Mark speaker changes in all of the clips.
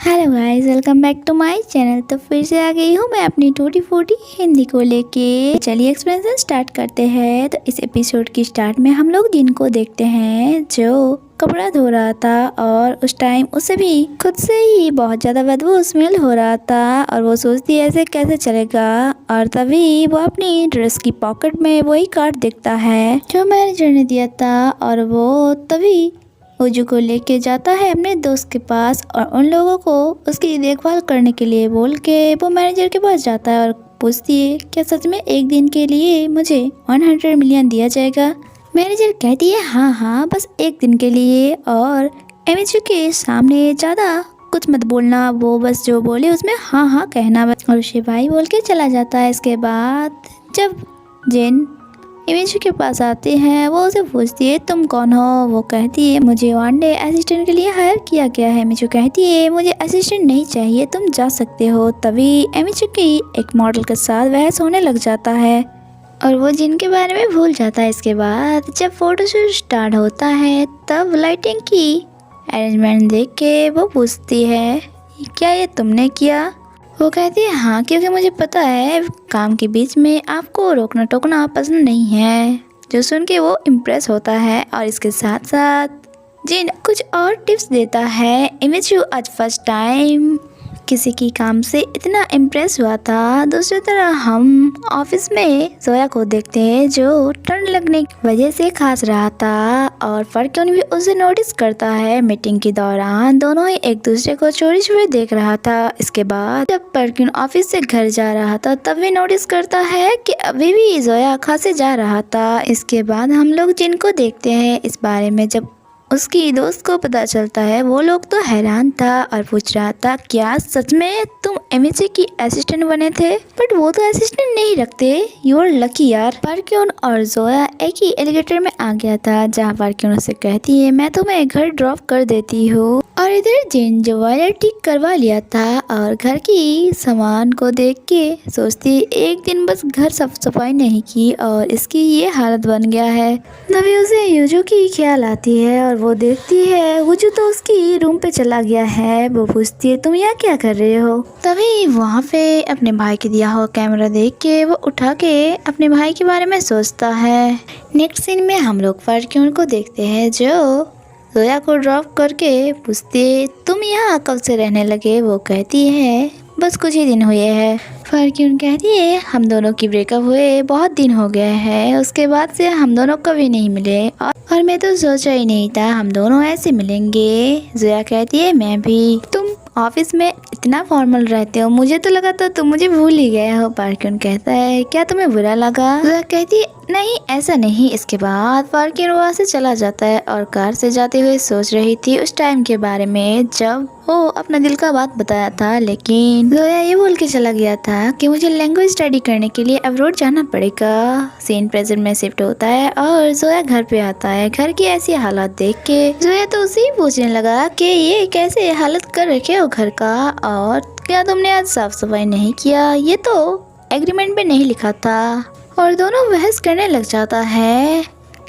Speaker 1: Hello guys, welcome back to my channel. तो फिर से आ गई हूँ मैं अपनी टूटी फूटी हिंदी को लेके। चलिए एक्सप्लेनेशन स्टार्ट करते हैं। तो इस एपिसोड की स्टार्ट में हम लोग जिनको देखते हैं जो कपड़ा धो रहा था और उस टाइम उसे भी खुद से ही बहुत ज़्यादा बदबू स्मेल हो रहा था और वो सोचती है ऐसे कैसे चलेगा। और तभी वो अपनी ड्रेस की पॉकेट में वही कार्ड देखता है जो मैनेजर ने दिया था और वो तभी उजू को लेके जाता है अपने दोस्त के पास और उन लोगों को उसकी देखभाल करने के लिए बोल के वो मैनेजर के पास जाता है और पूछती है क्या सच में एक दिन के लिए मुझे 100 मिलियन दिया जाएगा। मैनेजर कहती है हाँ हाँ बस एक दिन के लिए और एमिचू के सामने ज़्यादा कुछ मत बोलना, वो बस जो बोले उसमें हाँ हाँ कहना बस। और उसे भाई बोल के चला जाता है। इसके बाद जब जेन इमेज के पास आती है वो उसे पूछती है तुम कौन हो। वो कहती है मुझे वनडे असिस्टेंट के लिए हायर किया गया है। मिचू कहती है मुझे असिस्टेंट नहीं चाहिए, तुम जा सकते हो। तभी एमिचू की एक मॉडल के साथ बहस होने लग जाता है और वो जिनके बारे में भूल जाता है। इसके बाद जब फोटोशूट स्टार्ट होता है तब लाइटिंग की अरेंजमेंट देख के वो पूछती है क्या ये तुमने किया। वो कहती है हाँ क्योंकि मुझे पता है काम के बीच में आपको रोकना टोकना पसंद नहीं है। जो सुन के वो इम्प्रेस होता है और इसके साथ साथ जिन कुछ और टिप्स देता है। इमेजू आज फर्स्ट टाइम किसी की काम से इतना इम्प्रेस हुआ था। दूसरी तरफ हम ऑफिस में जोया को देखते हैं जो ठंड लगने की वजह से खांस रहा था और फरक्यून भी उसे नोटिस करता है। मीटिंग के दौरान दोनों ही एक दूसरे को चोरी छुपे देख रहा था। इसके बाद जब फरक्यून ऑफिस से घर जा रहा था तब भी नोटिस करता है कि अभी भी जोया खांसे जा रहा था। इसके बाद हम लोग जिनको देखते हैं इस बारे में जब उसकी दोस्त को पता चलता है वो लोग तो हैरान था और पूछ रहा था क्या सच में तुम एमएसी की असिस्टेंट बने थे। बट वो तो असिस्टेंट नहीं रखते, यू आर लकी यार। फरक्यून और जोया एक ही एलिवेटर में आ गया था जहाँ फरक्यून उसे कहती है मैं तुम्हें घर ड्रॉप कर देती हूँ। और इधर जिन जो वायर ठीक करवा लिया था और घर की सामान को देख के सोचती एक दिन बस घर साफ सफाई नहीं की और इसकी ये हालत बन गया है। तभी उसे यूजू की ख्याल आती है और वो देखती है यूजू तो उसकी रूम पे चला गया है। वो पूछती है तुम यहाँ क्या कर रहे हो। तभी वहाँ पे अपने भाई के दिया हुआ कैमरा देख के वो उठा के अपने भाई के बारे में सोचता है। नेक्स्ट सीन में हम लोग फरक्यून को देखते हैं जो जोया को ड्रॉप करके पूछती है तुम यहाँ कब से रहने लगे। वो कहती है बस कुछ ही दिन हुए हैं। फरक्यून कहती है हम दोनों की ब्रेकअप हुए बहुत दिन हो गए हैं, उसके बाद से हम दोनों कभी नहीं मिले और मैं तो सोचा ही नहीं था हम दोनों ऐसे मिलेंगे। जोया कहती है मैं भी, तुम ऑफिस में इतना फॉर्मल रहते हो, मुझे तो लगा था तुम मुझे भूल ही गए हो। फरक्यून कहता है क्या तुम्हें बुरा लगा। जोया कहती है नहीं ऐसा नहीं। इसके बाद फरक्यून वहाँ से चला जाता है और कार से जाते हुए सोच रही थी उस टाइम के बारे में जब वो अपना दिल का बात बताया था। लेकिन जोया ये बोल के चला गया था कि मुझे लैंग्वेज स्टडी करने के लिए अब्रॉड जाना पड़ेगा। सीन प्रेजेंट में शिफ्ट होता है और जोया घर पे आता है। घर की ऐसी हालत देख के जोया तो उसे ही पूछने लगा कि ये कैसे हालत कर रखे हो घर का और क्या तुमने आज साफ सफाई नहीं किया, ये तो एग्रीमेंट में नहीं लिखा था। और दोनों बहस करने लग जाता है।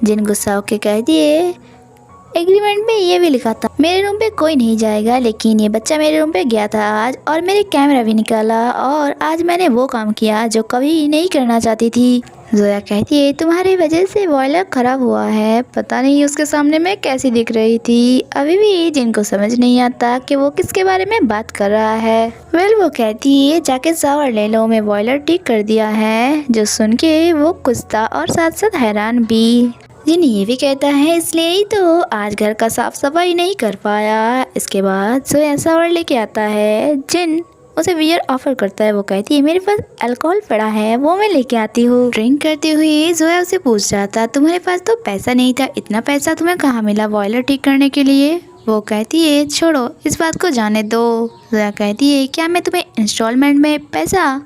Speaker 1: जिन गुस्सा होके कहती है एग्रीमेंट में ये भी लिखा था मेरे रूम पे कोई नहीं जाएगा, लेकिन ये बच्चा मेरे रूम पे गया था आज और मेरे कैमरा भी निकाला और आज मैंने वो काम किया जो कभी नहीं करना चाहती थी। जोया कहती है तुम्हारी वजह से बॉयलर खराब हुआ है, पता नहीं उसके सामने मैं कैसी दिख रही थी। अभी भी जिनको समझ नहीं आता कि वो किसके बारे में बात कर रहा है। वो कहती है जाके शावर ले लो, मैं बॉयलर ठीक कर दिया है। जो सुन के वो गुस्सा और साथ साथ हैरान भी। जिन ये भी कहता है इसलिए ही तो आज घर का साफ सफाई नहीं कर पाया। इसके बाद जोया शावर लेके आता है। जिन उसे बियर ऑफर करता है। वो कहती है मेरे पास अल्कोहल पड़ा है वो मैं लेके आती हूँ। ड्रिंक करते हुए जोया उसे पूछ रहा था तुम्हारे पास तो पैसा नहीं था, इतना पैसा तुम्हें कहाँ मिला बॉयलर ठीक करने के लिए। वो कहती है छोड़ो इस बात को जाने दो। जोया कहती है क्या मैं तुम्हें इंस्टॉलमेंट में पैसा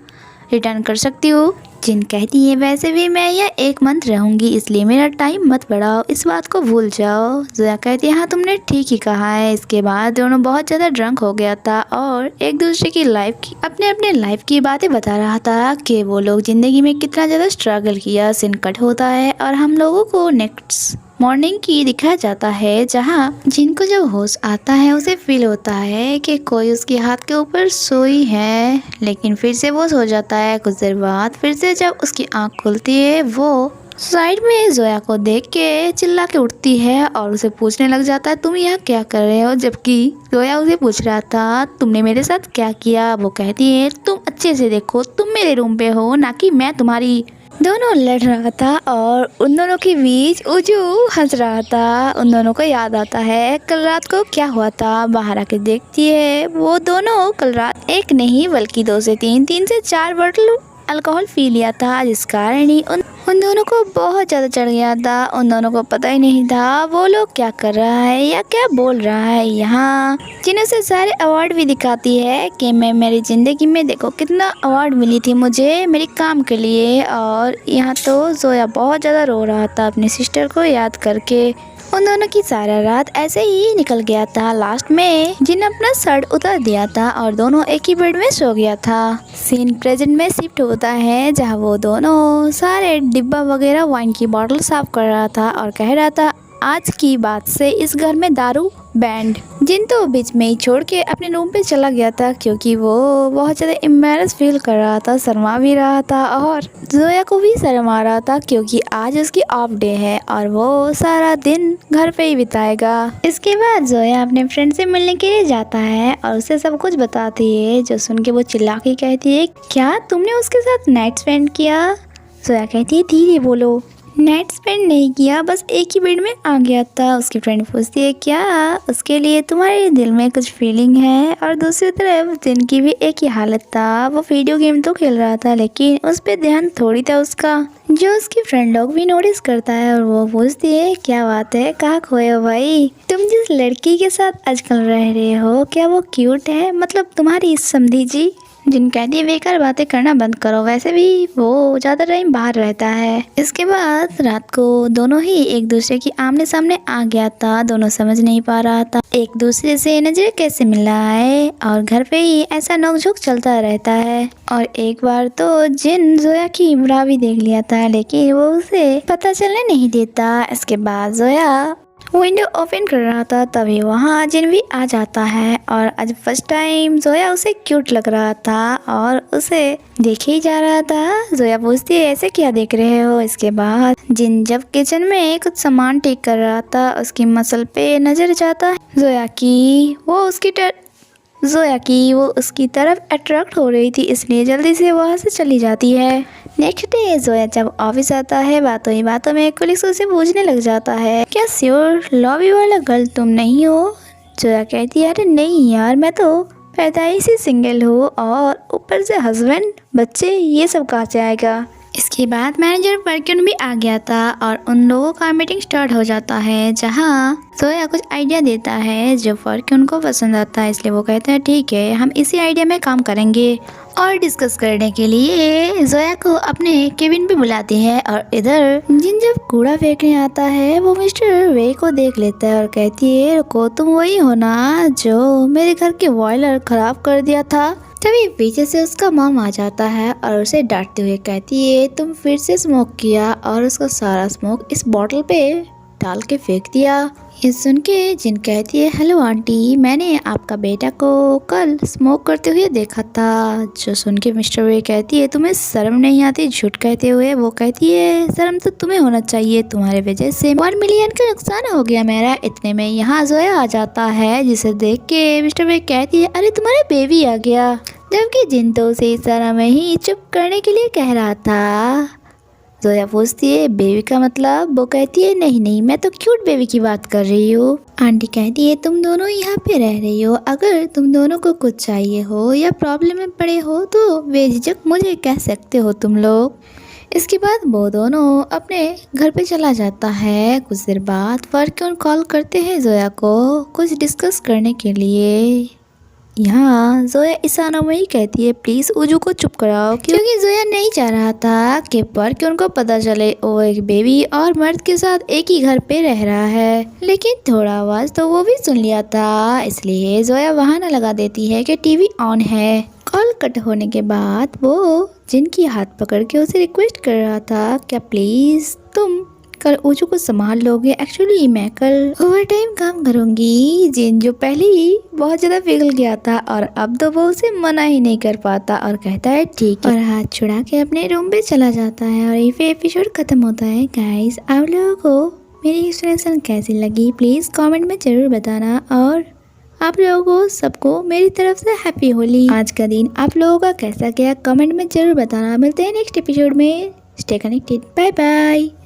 Speaker 1: रिटर्न कर सकती हूँ। जिन कहती है वैसे भी मैं यह 1 मंथ रहूंगी इसलिए मेरा टाइम मत बढ़ाओ, इस बात को भूल जाओ। जोया कहती है हाँ तुमने ठीक ही कहा है। इसके बाद दोनों बहुत ज़्यादा ड्रंक हो गया था और एक दूसरे की अपने लाइफ की बातें बता रहा था कि वो लोग ज़िंदगी में कितना ज़्यादा स्ट्रगल किया। सीन कट होता है और हम लोगों को नेक्स्ट मॉर्निंग की दिखाया जाता है, जहाँ जिनको जब होश आता है उसे फील होता है कि कोई उसके हाथ के ऊपर सोई है, लेकिन फिर से वो सो जाता है। कुछ देर बाद फिर से जब उसकी आंख खुलती है, वो साइड में जोया को देख के चिल्ला के उठती है और उसे पूछने लग जाता है, तुम यहाँ क्या कर रहे हो? जबकि जोया उसे पूछ रहा था, तुमने मेरे साथ क्या किया? वो कहती है, तुम अच्छे से देखो, तुम मेरे रूम पे हो, ना कि मैं तुम्हारी। दोनों लड़ रहा था और उन दोनों के बीच उजू हंस रहा था। उन दोनों को याद आता है कल रात को क्या हुआ था। बाहर आके देखती है, वो दोनों कल रात एक नहीं बल्कि 2 से 3, 3 से 4 बोतल अल्कोहल पी लिया था, जिस कारण ही उन दोनों को बहुत ज़्यादा चढ़ गया था। उन दोनों को पता ही नहीं था वो लोग क्या कर रहा है या क्या बोल रहा है। यहाँ जिन्हें से सारे अवार्ड भी दिखाती है कि मैं मेरी ज़िंदगी में देखो कितना अवार्ड मिली थी मुझे मेरे काम के लिए। और यहाँ तो जोया बहुत ज़्यादा रो रहा था अपनी सिस्टर को याद करके। उन दोनों की सारा रात ऐसे ही निकल गया था। लास्ट में जिन अपना शर्ट उतार दिया था और दोनों एक ही बेड में सो गया था। सीन प्रेजेंट में शिफ्ट होता है, जहाँ वो दोनों सारे डिब्बा वगैरह वाइन की बोतल साफ कर रहा था और कह रहा था, आज की बात से इस घर में दारू बैंड। जिन तो बीच में ही छोड़ के अपने रूम पे चला गया था, क्योंकि वो बहुत ज़्यादा एम्बैरस फील कर रहा था, शर्मा भी रहा था और जोया को भी शर्म आ रहा था, क्योंकि आज उसकी ऑफ डे है और वो सारा दिन घर पे ही बिताएगा। इसके बाद जोया अपने फ्रेंड से मिलने के लिए जाता है और उसे सब कुछ बताती है, जो सुन के वो चिल्ला के कहती है, क्या तुमने उसके साथ नाइट स्पेंड किया? जोया कहती है, धीरे बोलो। नाइट स्पेंड नहीं किया, बस एक ही बेड में आ गया था। उसकी फ्रेंड पूछती है, क्या उसके लिए तुम्हारे दिल में कुछ फीलिंग है? और दूसरी तरफ जिनकी भी एक ही हालत था, वो वीडियो गेम तो खेल रहा था लेकिन उस पर ध्यान थोड़ी था उसका, जो उसकी फ्रेंड लोग भी नोटिस करता है। और वो पूछती है, क्या बात है, कहाँ खोए हो भाई? तुम जिस लड़की के साथ आजकल रह रहे हो, क्या वो क्यूट है? मतलब तुम्हारी समधी जी? जिन कहती है, बेकार बातें करना बंद करो, वैसे भी वो ज़्यादा टाइम बाहर रहता है। इसके बाद रात को दोनों ही एक दूसरे की आमने सामने आ गया था। दोनों समझ नहीं पा रहा था एक दूसरे से नजर कैसे मिलाए, और घर पे ही ऐसा नोकझोंक चलता रहता है। और एक बार तो जिन जोया की बुरा भी देख लिया था, लेकिन वो उसे पता चलने नहीं देता। इसके बाद जोया विंडो ओपन कर रहा था, तभी वहाँ जिन भी आ जाता है और आज फर्स्ट टाइम जोया उसे क्यूट लग रहा था और उसे देखे ही जा रहा था। जोया पूछती है, ऐसे क्या देख रहे हो? इसके बाद जिन जब किचन में कुछ सामान ठीक कर रहा था, उसकी मसल पे नजर जाता है जोया की वो उसकी तरफ अट्रैक्ट हो रही थी, इसलिए जल्दी से वहाँ से चली जाती है। नेक्स्ट डे जोया जब ऑफिस आता है, बातों ही बातों में कोलिग्स उसे पूछने लग जाता है, क्या श्योर लॉबी वाला गर्ल तुम नहीं हो? जोया कहती है, अरे नहीं यार, मैं तो पैदाइश से सिंगल हूँ और ऊपर से हस्बैंड बच्चे ये सब कहाँ से आएगा। इसके बाद मैनेजर परक्यून भी आ गया था और उन लोगों का मीटिंग स्टार्ट हो जाता है, जहाँ जोया कुछ आइडिया देता है जो परक्यून को पसंद आता है। इसलिए वो कहते हैं, ठीक है, हम इसी आइडिया में काम करेंगे। और डिस्कस करने के लिए जोया को अपने केबिन पे बुलाते हैं और इधर जिन जब कूड़ा फेंकने आता है, वो मिस्टर वे को देख लेता है और कहती है, रुको, तुम वही हो ना जो मेरे घर के बॉयलर खराब कर दिया था? तभी पीछे से उसका मॉम आ जाता है और उसे डांटते हुए कहती है, तुम फिर से स्मोक किया और उसका सारा स्मोक इस बॉटल पे डाल के फेंक दिया। ये सुन के जिन कहती है, हेलो आंटी, मैंने आपका बेटा को कल स्मोक करते हुए देखा था। जो सुन के मिस्टर वे कहती है, तुम्हें शर्म नहीं आती झूठ कहते हुए? वो कहती है, शर्म तो तुम्हें होना चाहिए, तुम्हारे वजह से 1 मिलियन का नुकसान हो गया मेरा। इतने में यहाँ जोया आ जाता है, जिसे देख के मिस्टर वे कहती है, अरे तुम्हारा बेबी आ गया। जबकि जिन तो उसे इशारा में ही चुप करने के लिए कह रहा था। जोया पूछती है, बेबी का मतलब? वो कहती है, नहीं नहीं, मैं तो क्यूट बेबी की बात कर रही हूँ। आंटी कहती है, तुम दोनों यहाँ पे रह रही हो, अगर तुम दोनों को कुछ चाहिए हो या प्रॉब्लम में पड़े हो तो बेझिझक मुझे कह सकते हो तुम लोग। इसके बाद वो दोनों अपने घर पे चला जाता है। कुछ देर बाद परक्यून कॉल करते हैं जोया को कुछ डिस्कस करने के लिए। यहाँ जोया इशारों में ही कहती है, प्लीज उजू को चुप कराओ, क्योंकि जोया नहीं चाह रहा था कि परक्यून को पता चले वो एक बेबी और मर्द के साथ एक ही घर पे रह रहा है। लेकिन थोड़ा आवाज तो वो भी सुन लिया था, इसलिए जोया बहाना लगा देती है कि टीवी ऑन है। कॉल कट होने के बाद वो जिनकी हाथ पकड़ के उसे रिक्वेस्ट कर रहा था, क्या प्लीज तुम कल ओजू को संभाल लोगे। एक्चुअली मैं कल ओवर टाइम काम करूंगी। जिन जो पहले ही बहुत ज्यादा पिघल गया था और अब तो वो उसे मना ही नहीं कर पाता और कहता है ठीक है और हाथ छुड़ा के अपने रूम पे चला जाता है और ये एपिसोड खत्म होता है। गाइस आप लोगों को मेरी एक्सप्लेनेशन कैसी लगी प्लीज कमेंट में जरूर बताना और आप लोगों को सबको मेरी तरफ से हैप्पी होली। आज का दिन आप लोगों का कैसा गया कमेंट में जरूर बताना। मिलते हैं नेक्स्ट एपिसोड में। Stay connected. Bye bye.